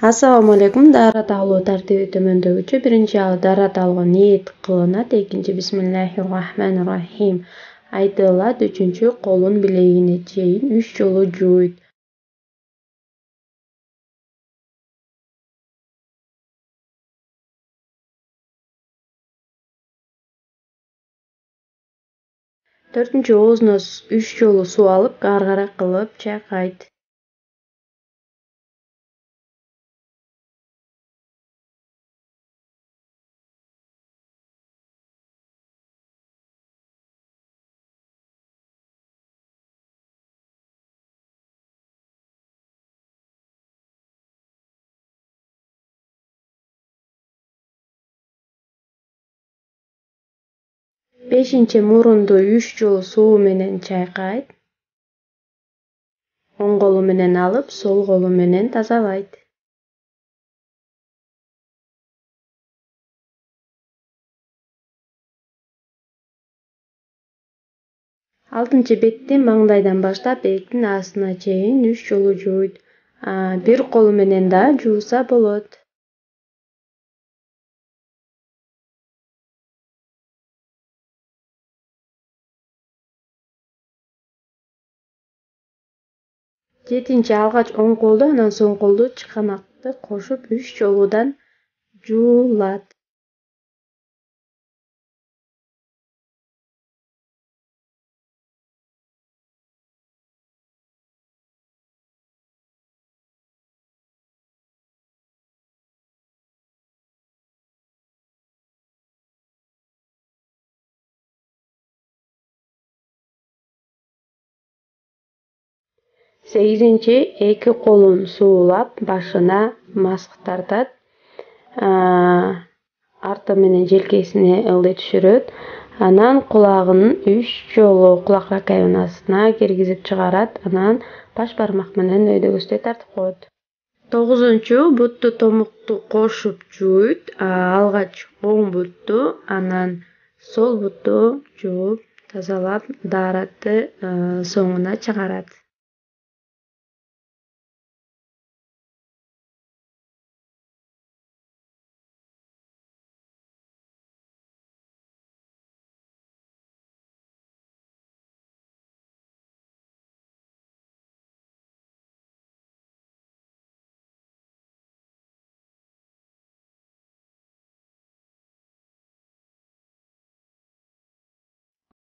Assalamu alaikum. Dara alуу tartibi төмөндөгүчө. Биринчи дара алууга ниет кылынат. Экинчи бисмиллахир-рахманир-рахим айтылат. Үчүнчү колун билегине чейин 3 жолу жууйт. Төртүнчү оозуна 3 жолу суу алып, гаргара кылып чайкайт. Бешинчи мурунду 3 жолу суу менен чайкайт. Оң колу менен алып, сол колу менен тазалайт. Алтынчы бетти маңдайдан баштап бээктин астына чейин 3 жолу жууйт. Бир колу менен да жууса болот. Жетинчи алгач оң колду, анан соң колду чыканакты кошуп 3 жолудан жуулат. Сегизинчи эки колун суулап, башына маск тартат. Арты менен желкесине ылдый түшүрөт. Анан кулагынын 3 жолу кулак раковинасына киргизип чыгарат. Анан баш бармак менен өйдөгөстөй тартып коет. 9-нчу бутту томукту кошуп жууйт. Алгач оң бутту, анан сол бутту жууп, тазалап, daarатты соңуна чыгарат.